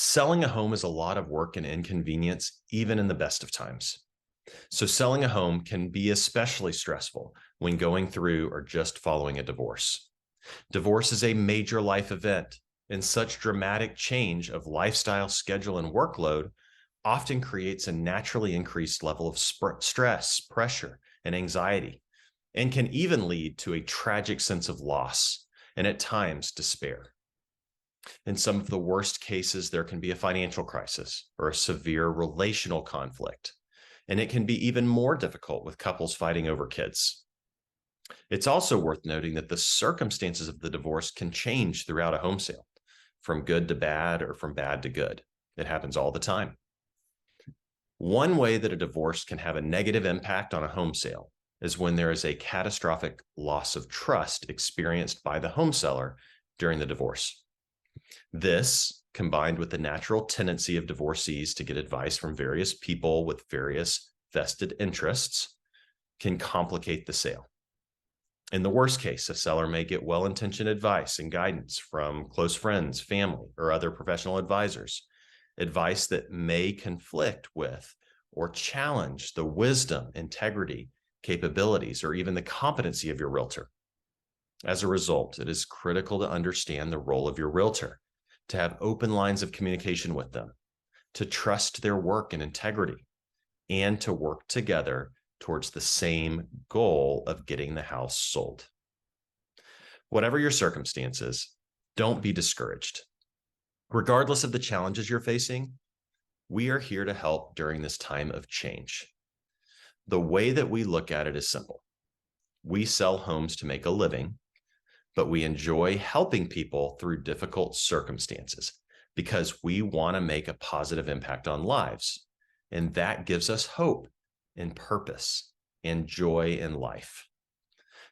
Selling a home is a lot of work and inconvenience, even in the best of times. So selling a home can be especially stressful when going through or just following a divorce. Divorce is a major life event, and such dramatic change of lifestyle, schedule, and workload often creates a naturally increased level of stress, pressure, and anxiety, and can even lead to a tragic sense of loss and at times despair. In some of the worst cases, there can be a financial crisis or a severe relational conflict, and it can be even more difficult with couples fighting over kids. It's also worth noting that the circumstances of the divorce can change throughout a home sale, from good to bad or from bad to good. It happens all the time. One way that a divorce can have a negative impact on a home sale is when there is a catastrophic loss of trust experienced by the home seller during the divorce. This, combined with the natural tendency of divorcees to get advice from various people with various vested interests, can complicate the sale. In the worst case, a seller may get well-intentioned advice and guidance from close friends, family, or other professional advisors, advice that may conflict with or challenge the wisdom, integrity, capabilities, or even the competency of your realtor. As a result, it is critical to understand the role of your realtor, to have open lines of communication with them, to trust their work and integrity, and to work together towards the same goal of getting the house sold. Whatever your circumstances, don't be discouraged. Regardless of the challenges you're facing, we are here to help during this time of change. The way that we look at it is simple. We sell homes to make a living, but we enjoy helping people through difficult circumstances because we want to make a positive impact on lives. And that gives us hope and purpose and joy in life.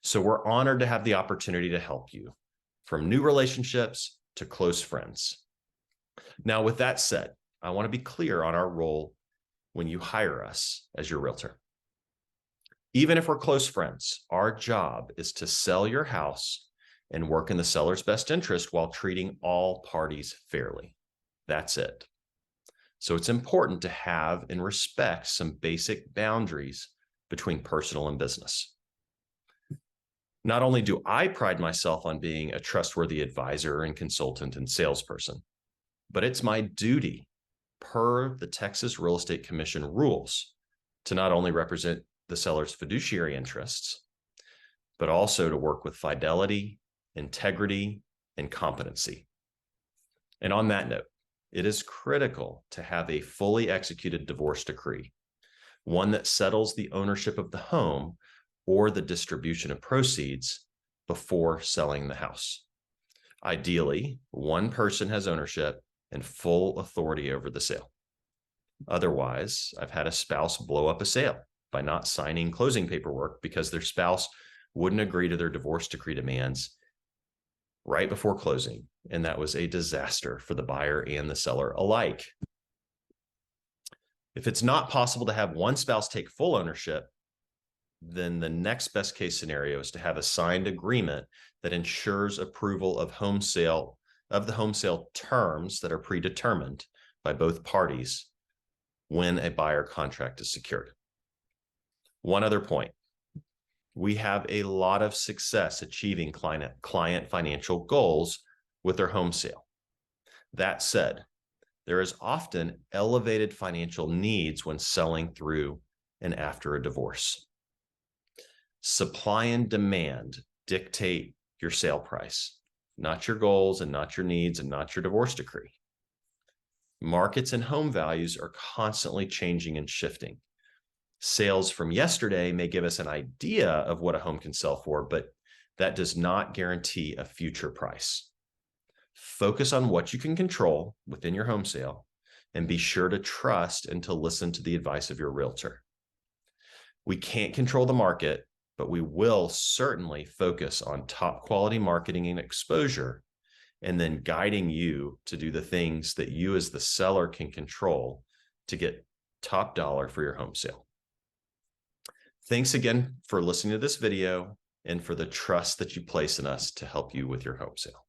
So we're honored to have the opportunity to help you, from new relationships to close friends. Now, with that said, I want to be clear on our role when you hire us as your realtor. Even if we're close friends, our job is to sell your house and work in the seller's best interest while treating all parties fairly. That's it. So it's important to have and respect some basic boundaries between personal and business. Not only do I pride myself on being a trustworthy advisor and consultant and salesperson, but it's my duty per the Texas Real Estate Commission rules to not only represent the seller's fiduciary interests, but also to work with fidelity, integrity, and competency. And on that note, it is critical to have a fully executed divorce decree, one that settles the ownership of the home or the distribution of proceeds before selling the house. Ideally, one person has ownership and full authority over the sale. Otherwise, I've had a spouse blow up a sale by not signing closing paperwork because their spouse wouldn't agree to their divorce decree demands right before closing, and that was a disaster for the buyer and the seller alike. If it's not possible to have one spouse take full ownership, then the next best case scenario is to have a signed agreement that ensures approval of the home sale terms that are predetermined by both parties when a buyer contract is secured. One other point. We have a lot of success achieving client financial goals with their home sale. That said, there is often elevated financial needs when selling through and after a divorce. Supply and demand dictate your sale price, not your goals and not your needs and not your divorce decree. Markets and home values are constantly changing and shifting. Sales from yesterday may give us an idea of what a home can sell for, but that does not guarantee a future price. Focus on what you can control within your home sale and be sure to trust and to listen to the advice of your realtor. We can't control the market, but we will certainly focus on top quality marketing and exposure, and then guiding you to do the things that you as the seller can control to get top dollar for your home sale. Thanks again for listening to this video and for the trust that you place in us to help you with your home sale.